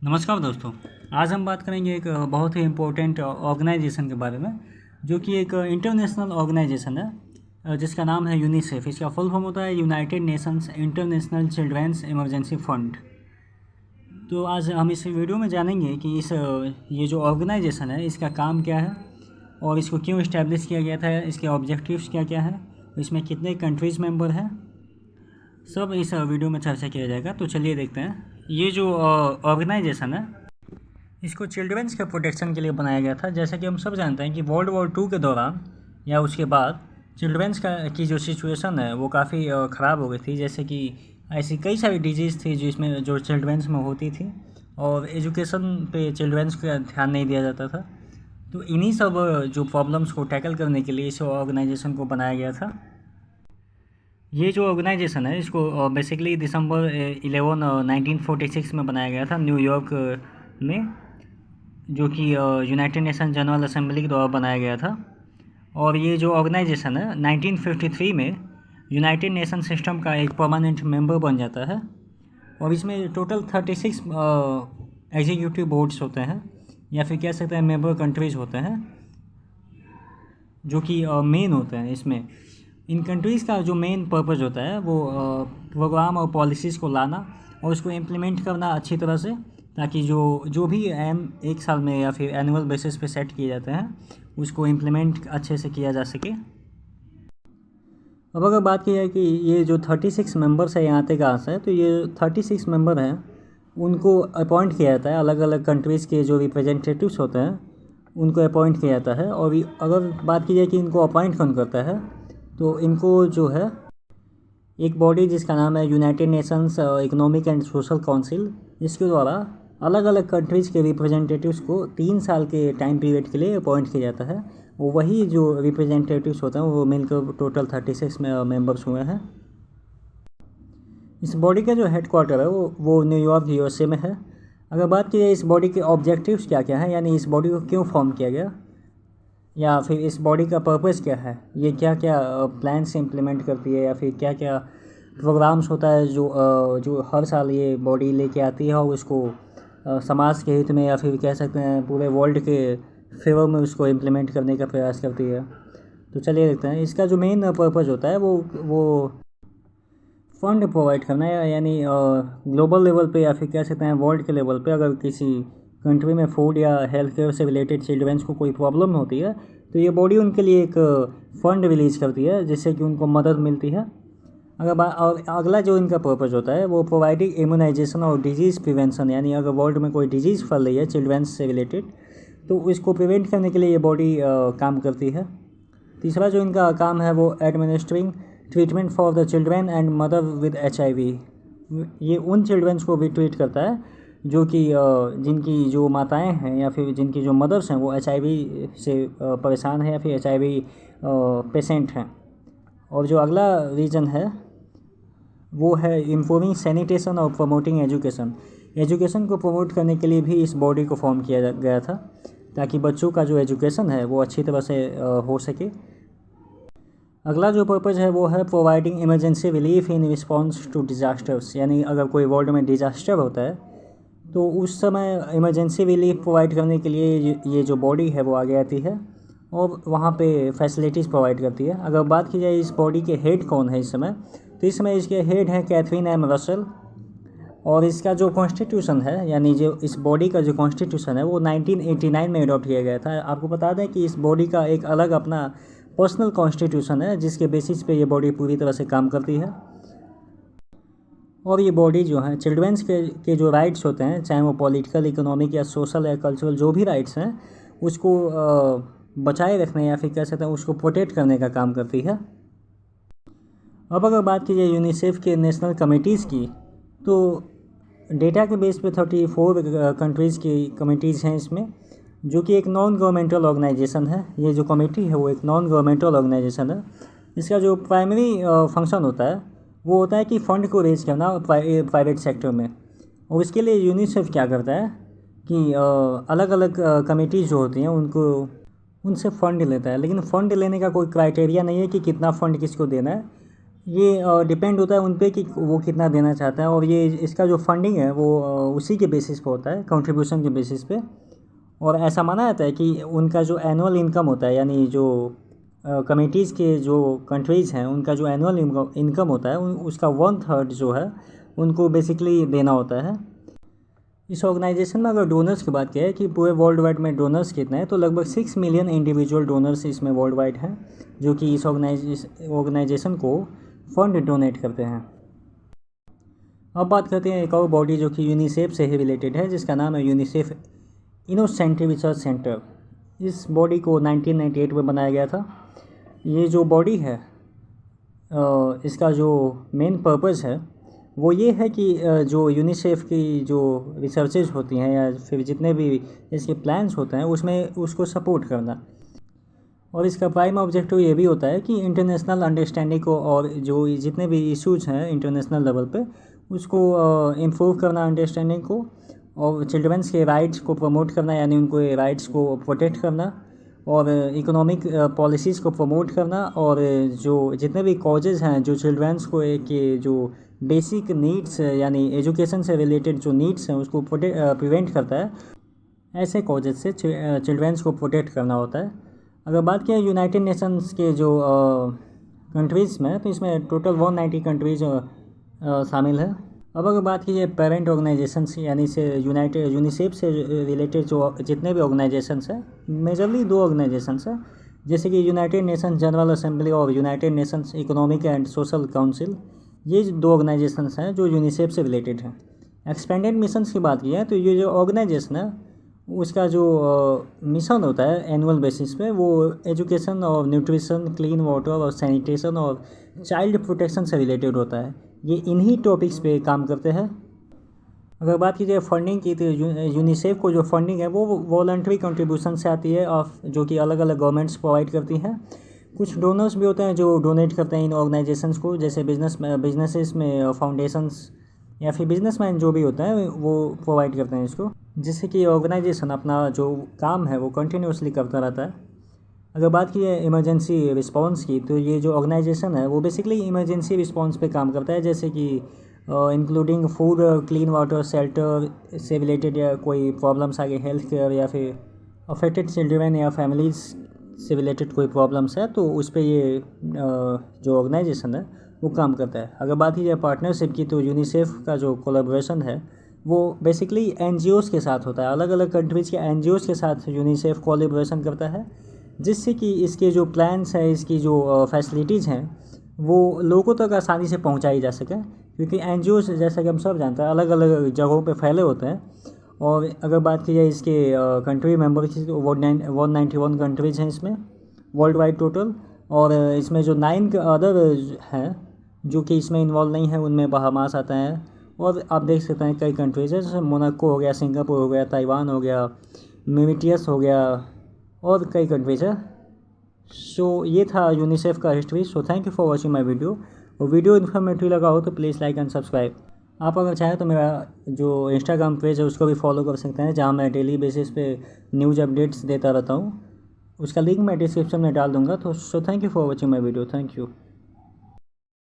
नमस्कार दोस्तों। आज हम बात करेंगे एक बहुत ही इम्पोर्टेंट ऑर्गेनाइजेशन के बारे में, जो कि एक इंटरनेशनल ऑर्गेनाइजेशन है जिसका नाम है यूनिसेफ। इसका फुल फॉर्म होता है United Nations International Children's Emergency Fund. तो आज हम इस वीडियो में जानेंगे कि ये जो ऑर्गेनाइजेशन है इसका काम क्या है और इसको क्यों इस्टेब्लिश किया गया था, इसके ऑब्जेक्टिव्स क्या क्या है, इसमें कितने कंट्रीज़ मेंबर हैं, सब इस वीडियो में चर्चा किया जाएगा। तो चलिए देखते हैं। ये जो ऑर्गेनाइजेशन है इसको चिल्ड्रंस के प्रोटेक्शन के लिए बनाया गया था। जैसा कि हम सब जानते हैं कि वर्ल्ड वॉर 2 के दौरान या उसके बाद चिल्ड्रंस की जो सिचुएशन है वो काफ़ी ख़राब हो गई थी। जैसे कि ऐसी कई सारी डिजीज़ थी जिसमें जो चिल्ड्रंस में होती थी और एजुकेशन पे चिल्ड्रंस का ध्यान नहीं दिया जाता था। तो इन्हीं सब जो प्रॉब्लम्स को टैकल करने के लिए इस ऑर्गेनाइजेशन को बनाया गया था। ये जो ऑर्गेनाइजेशन है इसको बेसिकली दिसंबर 11 1946 में बनाया गया था न्यूयॉर्क में, जो कि यूनाइटेड नेशन जनरल असेंबली के द्वारा बनाया गया था। और ये जो ऑर्गेनाइजेशन है 1953 में यूनाइटेड नेशन सिस्टम का एक परमानेंट मेंबर बन जाता है। और इसमें टोटल 36 एग्जीक्यूटिव बोर्ड्स होते हैं या फिर कह सकते हैं मेंबर कंट्रीज़ होते हैं, जो कि मेन होते हैं। इसमें इन कंट्रीज़ का जो मेन पर्पज़ होता है वो प्रोग्राम और पॉलिसीज़ को लाना और उसको इम्प्लीमेंट करना अच्छी तरह से, ताकि जो भी एम एक साल में या फिर एनुअल बेसिस पे सेट किए जाते हैं उसको इम्प्लीमेंट अच्छे से किया जा सके। अब अगर बात की जाए कि ये जो 36 मेंबर्स है यहाँ तक कहाँ से है, तो ये 36 मेंबर हैं उनको अपॉइंट किया जाता है। अलग अलग कंट्रीज़ के जो रिप्रेजेंटेटिव्स होते हैं उनको अपॉइंट किया जाता है। और अगर बात की जाए कि इनको अपॉइंट कौन करता है, तो इनको जो है एक बॉडी जिसका नाम है United Nations economic and social council, इसके द्वारा अलग अलग कंट्रीज़ के रिप्रेजेंटेटिव्स को 3 साल के टाइम पीरियड के लिए अपॉइंट किया जाता है। वही जो रिप्रेजेंटेटिव्स होते हैं वो मिलकर टोटल 36 मेंबर्स हुए हैं। इस बॉडी का जो हेड क्वार्टर है वो न्यूयॉर्क यूएसए में है। अगर बात की जाए इस बॉडी के ऑब्जेक्टिव्स क्या क्या हैं, यानी इस बॉडी को क्यों फॉर्म किया गया या फिर इस बॉडी का पर्पज़ क्या है, ये क्या क्या प्लान से इम्प्लीमेंट करती है या फिर क्या क्या प्रोग्राम्स होता है जो हर साल ये बॉडी लेके आती है और उसको समाज के हित में या फिर कह सकते हैं पूरे वर्ल्ड के फेवर में उसको इम्प्लीमेंट करने का प्रयास करती है। तो चलिए देखते हैं। इसका जो मेन पर्पज़ होता है वो फंड प्रोवाइड करना है, यानी ग्लोबल लेवल पे या फिर कह सकते हैं वर्ल्ड के लेवल पे अगर किसी कंट्री में फूड या हेल्थ केयर से रिलेटेड चिल्ड्रंस को कोई प्रॉब्लम होती है तो ये बॉडी उनके लिए एक फ़ंड रिलीज़ करती है जिससे कि उनको मदद मिलती है। और अगला जो इनका पर्पज़ होता है वो प्रोवाइडिंग इम्यूनाइजेशन और डिजीज़ प्रिवेंशन, यानी अगर वर्ल्ड में कोई डिजीज़ फैल रही है चिल्ड्रंस से रिलेटेड तो इसको प्रिवेंट करने के लिए ये बॉडी काम करती है। तीसरा जो इनका काम है वो administering treatment for the children and mother with HIV। ये उन चिल्ड्रंस को भी ट्रीट करता है जो कि जिनकी जो माताएं हैं या फिर जिनकी जो मदर्स हैं वो HIV से परेशान है या फिर HIV पेशेंट हैं। और जो अगला रीजन है वो है इम्प्रूविंग सैनिटेशन और प्रमोटिंग एजुकेशन को प्रमोट करने के लिए भी इस बॉडी को फॉर्म किया गया था, ताकि बच्चों का जो एजुकेशन है वो अच्छी तरह से हो सके। अगला जो पर्पज़ है वो है providing emergency relief in response to disasters, यानी अगर कोई वर्ल्ड में डिज़ास्टर होता है तो उस समय इमरजेंसी रिलीफ प्रोवाइड करने के लिए ये जो बॉडी है वो आगे आती है और वहाँ पे फैसिलिटीज़ प्रोवाइड करती है। अगर बात की जाए इस बॉडी के हेड कौन है इस समय, तो इस समय इसके हेड हैं कैथरीन एम रसल। और इसका जो कॉन्स्टिट्यूशन है, यानी जो इस बॉडी का जो कॉन्स्टिट्यूशन है वो 1989 में अडॉप्ट किया गया था। आपको बता दें कि इस बॉडी का एक अलग अपना पर्सनल कॉन्स्टिट्यूशन है जिसके बेसिस पे ये बॉडी पूरी तरह से काम करती है। और ये बॉडी जो है चिल्ड्रंस के जो राइट्स होते हैं, चाहे वो पॉलिटिकल, इकोनॉमिक या सोशल या कल्चरल जो भी राइट्स हैं उसको बचाए रखने या फिर कह सकते हैं उसको प्रोटेक्ट करने का काम करती है। अब अगर बात की जाए यूनिसेफ के नेशनल कमिटीज़ की, तो डेटा के बेस पे 34 कंट्रीज़ की कमिटीज़ हैं इसमें, जो कि एक नॉन गवर्नमेंटल ऑर्गेनाइजेशन है। ये जो कमेटी है वो एक नॉन गवर्नमेंटल ऑर्गेनाइजेशन है। इसका जो प्राइमरी फंक्शन होता है वो होता है कि फ़ंड को रेज करना प्राइवेट सेक्टर में। और इसके लिए यूनिसेफ क्या करता है कि अलग अलग कमेटीज़ जो होती हैं उनसे फ़ंड लेता है। लेकिन फ़ंड लेने का कोई क्राइटेरिया नहीं है कि कितना फ़ंड किसको देना है। ये डिपेंड होता है उन पे कि वो कितना देना चाहता है, और ये इसका जो फंडिंग है वो उसी के बेसिस पे होता है, कंट्रीब्यूशन के बेसिस पे। और ऐसा माना जाता है कि उनका जो एनुअल इनकम होता है, यानी जो कमिटीज़ के जो कंट्रीज़ हैं उनका जो एनुअल इनकम होता है उसका 1/3 जो है उनको बेसिकली देना होता है। इस ऑर्गेनाइजेशन में अगर डोनर्स की बात किया है कि पूरे वर्ल्ड वाइड में डोनर्स कितने हैं, तो लगभग 6 मिलियन इंडिविजुअल डोनर्स इसमें वर्ल्ड वाइड हैं जो कि इस ऑर्गेनाइजेशन को फंड डोनेट करते हैं। अब बात करते हैं एक और बॉडी जो कि यूनिसेफ से ही रिलेटेड है, जिसका नाम है यूनिसेफ इनोसेंट्री रिसर्च सेंटर। इस बॉडी को 1998 में बनाया गया था। ये जो बॉडी है इसका जो मेन पर्पस है वो ये है कि जो यूनिसेफ की जो रिसर्चेज होती हैं या फिर जितने भी इसके प्लान्स होते हैं उसमें उसको सपोर्ट करना। और इसका प्राइम ऑब्जेक्टिव ये भी होता है कि इंटरनेशनल अंडरस्टैंडिंग को और जो जितने भी इश्यूज हैं इंटरनेशनल लेवल पे उसको इम्प्रूव करना, अंडरस्टैंडिंग को, और चिल्ड्रंस के राइट्स को प्रमोट करना, यानी उनको राइट्स को प्रोटेक्ट करना, और इकोनॉमिक पॉलिसीज़ को प्रमोट करना, और जो जितने भी कॉजेज़ हैं जो चिल्ड्रंस को के जो बेसिक नीड्स यानी एजुकेशन से रिलेटेड जो नीड्स हैं उसको प्रिवेंट करता है, ऐसे कॉजेज से चिल्ड्रंस को प्रोटेक्ट करना होता है। अगर बात किया यूनाइटेड नेशंस के जो कंट्रीज़ में, तो इसमें टोटल 190 कंट्रीज़ शामिल है। अब अगर बात की जाए पेरेंट ऑर्गेनाइजेशंस यानी से यूनिसेफ से रिलेटेड जो जितने भी ऑर्गेनाइजेशंस हैं, मेजरली 2 ऑर्गेनाइजेशंस हैं, जैसे कि यूनाइटेड नेशंस जनरल असेंबली और United Nations economic and social council. ये 2 ऑर्गेनाइजेशंस हैं जो यूनिसेफ से रिलेटेड हैं। एक्सपेंडेड मिशंस की बात की है तो ये जो ऑर्गेनाइजेशन है उसका जो मिशन होता है एनुअल बेसिस पे वो एजुकेशन और न्यूट्रिशन, क्लीन वाटर और सैनिटेशन और चाइल्ड प्रोटेक्शन से रिलेटेड होता है। ये इन्हीं टॉपिक्स पे काम करते हैं। अगर बात की जाए फंडिंग की तो यूनिसेफ को जो फंडिंग है वो वॉलंटरी कंट्रीब्यूशन से आती है, और जो कि अलग अलग गवर्नमेंट्स प्रोवाइड करती हैं। कुछ डोनर्स भी होते हैं जो डोनेट करते हैं इन ऑर्गेनाइजेशंस को, जैसे बिजनेसेस में फाउंडेशंस या फिर बिजनेसमैन जो भी होता है वो प्रोवाइड करते हैं इसको, जिससे कि ऑर्गेनाइजेशन अपना जो काम है वो कंटिन्यूसली करता रहता है। अगर बात की है इमरजेंसी रिस्पांस की, तो ये जो ऑर्गेनाइजेशन है वो बेसिकली इमरजेंसी रिस्पांस पे काम करता है, जैसे कि including food, clean water, shelter से रिलेटेड या कोई प्रॉब्लम्स आ गई हेल्थ केयर, या फिर अफेक्टेड चिल्ड्रन या फैमिलीज से रिलेटेड कोई प्रॉब्लम्स है तो उस पर ये जो ऑर्गेनाइजेशन है वो काम करता है। अगर बात की जाए पार्टनरशिप की, तो यूनिसेफ का जो कोलैबोरेशन है वो बेसिकली एनजीओज़ के साथ होता है। अलग अलग कंट्रीज़ के एनजीओज़ के साथ यूनिसेफ कोलैबोरेशन करता है, जिससे कि इसके जो प्लान्स हैं, इसकी जो फैसिलिटीज़ हैं वो लोगों तक आसानी से पहुंचाई जा सके, क्योंकि एनजीओज़ जैसा कि हम सब जानते हैं अलग अलग जगहों पे फैले होते हैं। और अगर बात की जाए इसके कंट्री मेंबर की, तो 191 कंट्रीज़ हैं इसमें वर्ल्ड वाइड टोटल, और इसमें जो 9 अदर हैं जो कि इसमें इन्वॉल्व नहीं है उनमें बहामास आता है, और आप देख सकते हैं कई कंट्रीज़ है, जैसे मोनाको हो गया, सिंगापुर हो गया, ताइवान हो गया, मॉरिशस हो गया, और कई कंट्रीज़ है। सो ये था यूनिसेफ का history. So thank you for watching my video. और वीडियो इन्फॉर्मेटिव लगा हो तो प्लीज़ लाइक एंड सब्सक्राइब। आप अगर चाहें तो मेरा जो इंस्टाग्राम पेज है उसको भी फॉलो कर सकते हैं, जहाँ मैं डेली बेसिस पे न्यूज़ अपडेट्स देता रहता हूँ। उसका लिंक मैं डिस्क्रिप्शन में डाल दूँगा। तो so thank you for watching my video. Thank you.